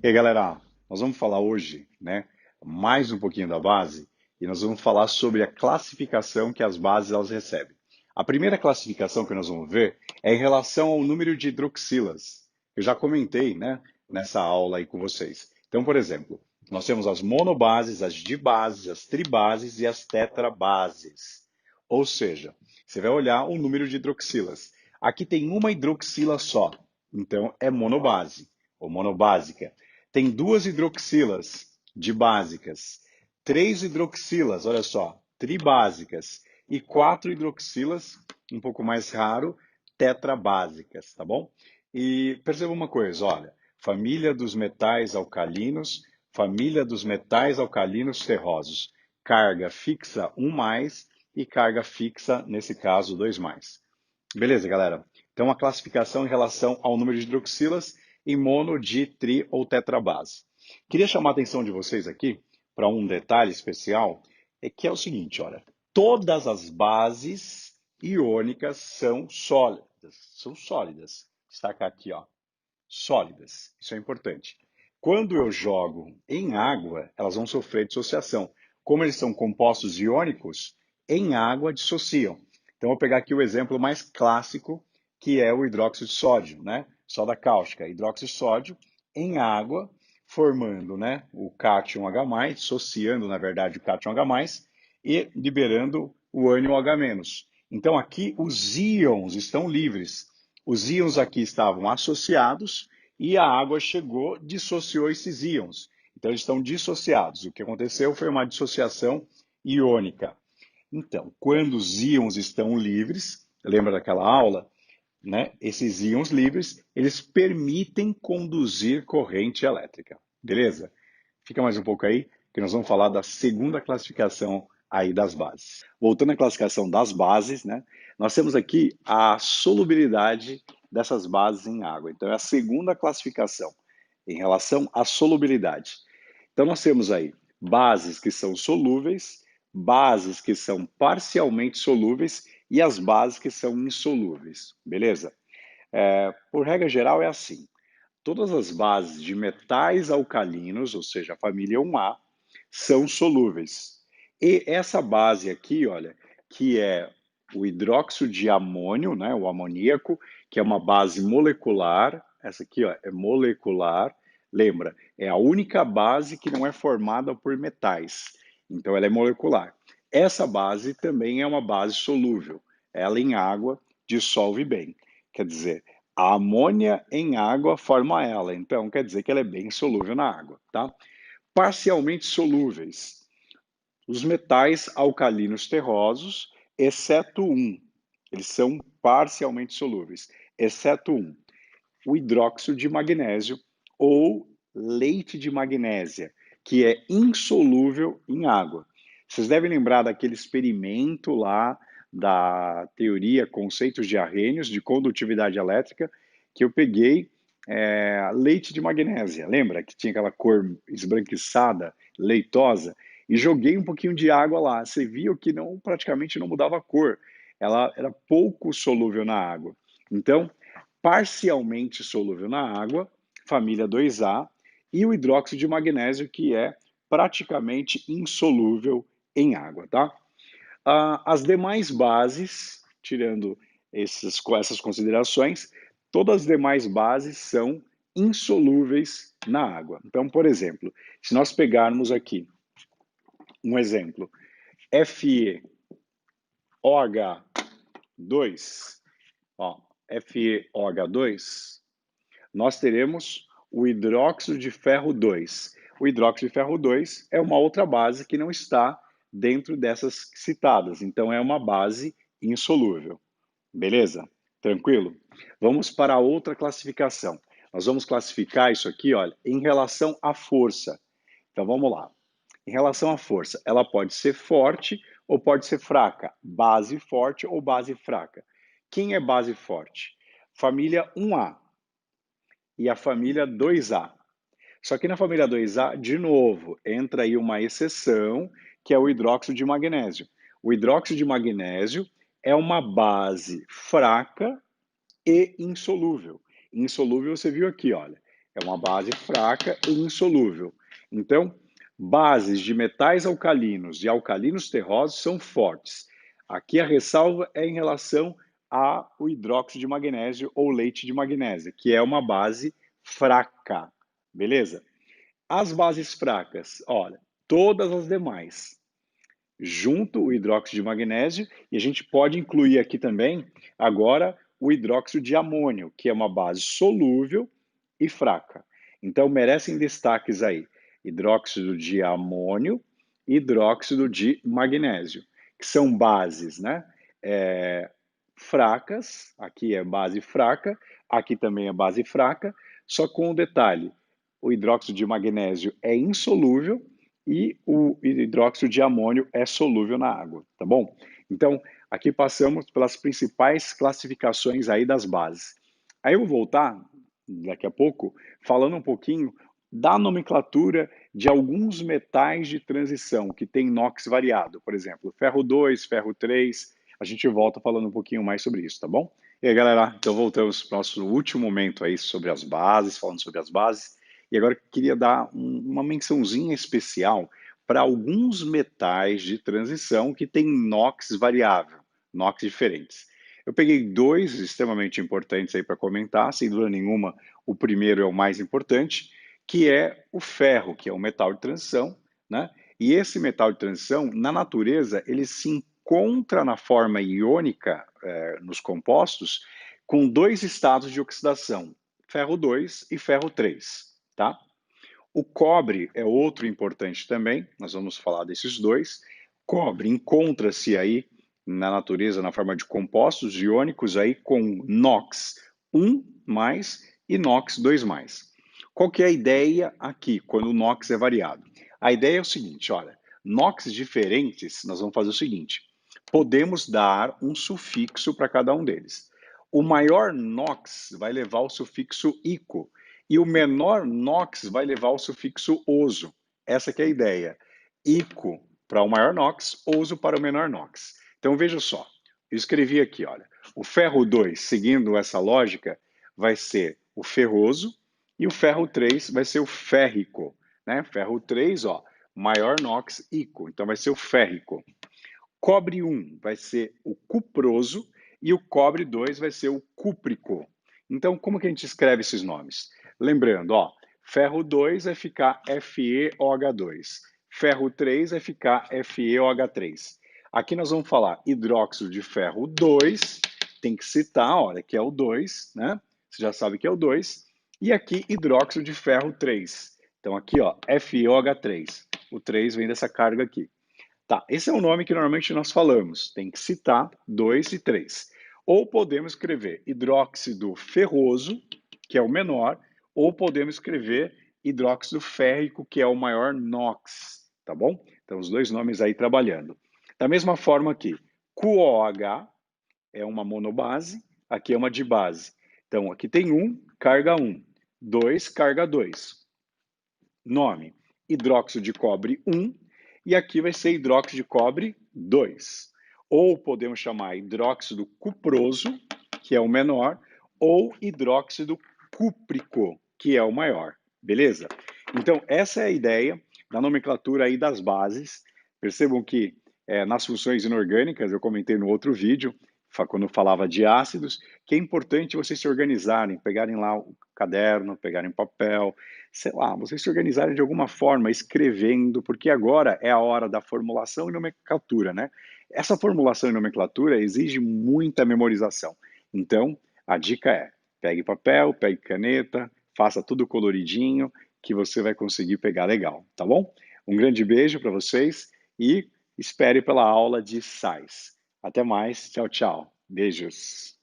E aí, galera, nós vamos falar hoje, né, mais um pouquinho da base e nós vamos falar sobre a classificação que as bases elas recebem. A primeira classificação que nós vamos ver é em relação ao número de hidroxilas. Eu já comentei, né, nessa aula aí com vocês. Então, por exemplo, nós temos as monobases, as dibases, as tribases e as tetrabases. Ou seja, você vai olhar o número de hidroxilas. Aqui tem uma hidroxila só, então é monobase ou monobásica. Tem duas hidroxilas dibásicas, três hidroxilas, olha só, tribásicas, e quatro hidroxilas, um pouco mais raro, tetrabásicas, tá bom? E perceba uma coisa, olha, família dos metais alcalinos, família dos metais alcalinos terrosos, carga fixa 1 mais e carga fixa, nesse caso, 2 mais. Beleza, galera? Então, a classificação em relação ao número de hidroxilas em mono, di, tri ou tetrabase. Queria chamar a atenção de vocês aqui para um detalhe especial, é que é o seguinte, olha, todas as bases iônicas são sólidas, são sólidas. Destacar aqui, ó, sólidas. Isso é importante. Quando eu jogo em água, elas vão sofrer dissociação. Como eles são compostos iônicos, em água dissociam. Então, eu vou pegar aqui o exemplo mais clássico, que é o hidróxido de sódio, né? Soda cáustica, hidróxido de sódio em água, formando, né, o cátion H+, dissociando, na verdade, o cátion H+, e liberando o ânion H-. Então, aqui os íons estão livres. Os íons aqui estavam associados e a água chegou, dissociou esses íons. Então, eles estão dissociados. O que aconteceu foi uma dissociação iônica. Então, quando os íons estão livres, lembra daquela aula, né? Esses íons livres, eles permitem conduzir corrente elétrica. Beleza? Fica mais um pouco aí, que nós vamos falar da segunda classificação aí das bases. Voltando à classificação das bases, né? Nós temos aqui a solubilidade dessas bases em água. Então, é a segunda classificação em relação à solubilidade. Então, nós temos aí bases que são solúveis, bases que são parcialmente solúveis e as bases que são insolúveis, beleza? Por regra geral é assim, todas as bases de metais alcalinos, ou seja, a família 1A, são solúveis. E essa base aqui, olha, que é o hidróxido de amônio, né, o amoníaco, que é uma base molecular, essa aqui ó, é molecular, lembra, é a única base que não é formada por metais, então ela é molecular. Essa base também é uma base solúvel, ela em água dissolve bem, quer dizer, a amônia em água forma ela, então quer dizer que ela é bem solúvel na água, tá? Parcialmente solúveis, os metais alcalinos terrosos, exceto um, eles são parcialmente solúveis, exceto um, o hidróxido de magnésio ou leite de magnésia, que é insolúvel em água. Vocês devem lembrar daquele experimento lá da teoria conceitos de Arrhenius de condutividade elétrica, que eu peguei leite de magnésia, lembra que tinha aquela cor esbranquiçada, leitosa, e joguei um pouquinho de água lá. Você viu que não praticamente não mudava a cor, ela era pouco solúvel na água. Então, parcialmente solúvel na água, família 2A, e o hidróxido de magnésio, que é praticamente insolúvel em água, tá? As demais bases, tirando essas considerações, todas as demais bases são insolúveis na água. Então, por exemplo, se nós pegarmos aqui um exemplo, FeOH2, ó, FeOH2, nós teremos o hidróxido de ferro 2. O hidróxido de ferro 2 é uma outra base que não está dentro dessas citadas, então é uma base insolúvel. Beleza? Tranquilo? Vamos para a outra classificação. Nós vamos classificar isso aqui, olha, em relação à força. Então vamos lá. Em relação à força, ela pode ser forte ou pode ser fraca. Base forte ou base fraca. Quem é base forte? Família 1A e a família 2A. Só que na família 2A, de novo, entra aí uma exceção, que é o hidróxido de magnésio. O hidróxido de magnésio é uma base fraca e insolúvel. Insolúvel você viu aqui, olha. é uma base fraca e insolúvel. Então, bases de metais alcalinos e alcalinos terrosos são fortes. Aqui a ressalva é em relação ao hidróxido de magnésio ou leite de magnésio, que é uma base fraca, beleza? As bases fracas, olha, todas as demais, junto o hidróxido de magnésio, e a gente pode incluir aqui também, agora, o hidróxido de amônio, que é uma base solúvel e fraca. Então, merecem destaques aí, hidróxido de amônio e hidróxido de magnésio, que são bases, né? Fracas, aqui é base fraca, aqui também é base fraca, só com um detalhe, o hidróxido de magnésio é insolúvel e o hidróxido de amônio é solúvel na água, tá bom? Então, aqui passamos pelas principais classificações aí das bases. Aí eu vou voltar, daqui a pouco, falando um pouquinho da nomenclatura de alguns metais de transição que tem NOx variado, por exemplo, ferro 2, ferro 3, a gente volta falando um pouquinho mais sobre isso, tá bom? E aí, galera, então voltamos para o nosso último momento aí sobre as bases, falando sobre as bases. E agora eu queria dar uma mençãozinha especial para alguns metais de transição que têm NOx variável, NOx diferentes. Eu peguei dois extremamente importantes aí para comentar, sem dúvida nenhuma, o primeiro é o mais importante, que é o ferro, que é um metal de transição, né? E esse metal de transição, na natureza, ele se encontra na forma iônica, nos compostos, com dois estados de oxidação, ferro 2 e ferro 3, tá? O cobre é outro importante também, nós vamos falar desses dois. Cobre encontra-se aí na natureza na forma de compostos iônicos aí com NOx 1 mais e NOx 2 mais. Qual que é a ideia aqui quando o NOx é variado? A ideia é o seguinte, olha, NOx diferentes, nós vamos fazer o seguinte, podemos dar um sufixo para cada um deles. O maior NOx vai levar o sufixo ico, e o menor NOx vai levar o sufixo oso. Essa que é a ideia. Ico para o maior NOx, oso para o menor NOx. Então veja só, eu escrevi aqui, olha, o ferro 2, seguindo essa lógica, vai ser o ferroso e o ferro 3 vai ser o férrico, né? Ferro 3, ó, maior NOx, ico, então vai ser o férrico. Cobre 1 vai ser o cuproso e o cobre 2 vai ser o cúprico. Então, como que a gente escreve esses nomes? Lembrando, ó, ferro 2 vai ficar FeOH2, ferro 3 vai ficar FeOH3. Aqui nós vamos falar hidróxido de ferro 2, tem que citar, olha, que é o 2, né? Você já sabe que é o 2. E aqui hidróxido de ferro 3. Então aqui, ó, FeOH3. O 3 vem dessa carga aqui. Tá, esse é o nome que normalmente nós falamos. Tem que citar 2 e 3. Ou podemos escrever hidróxido ferroso, que é o menor, ou podemos escrever hidróxido férrico, que é o maior NOx, tá bom? Então, os dois nomes aí trabalhando. Da mesma forma aqui, QOH é uma monobase, aqui é uma dibase. Então, aqui tem 1, carga 1, 2, carga 2. Nome, hidróxido de cobre 1, e aqui vai ser hidróxido de cobre 2. Ou podemos chamar hidróxido cuproso, que é o menor, ou hidróxido cúprico, que é o maior. Beleza? Então, essa é a ideia da nomenclatura aí das bases. Percebam que nas funções inorgânicas, eu comentei no outro vídeo, quando eu falava de ácidos, que é importante vocês se organizarem, pegarem lá o caderno, pegarem papel, sei lá, vocês se organizarem de alguma forma, escrevendo, porque agora é a hora da formulação e nomenclatura, né? Essa formulação e nomenclatura exige muita memorização. Então, a dica é: pegue papel, pegue caneta, faça tudo coloridinho, que você vai conseguir pegar legal, tá bom? Um grande beijo para vocês e espere pela aula de sais. Até mais, tchau, tchau. Beijos.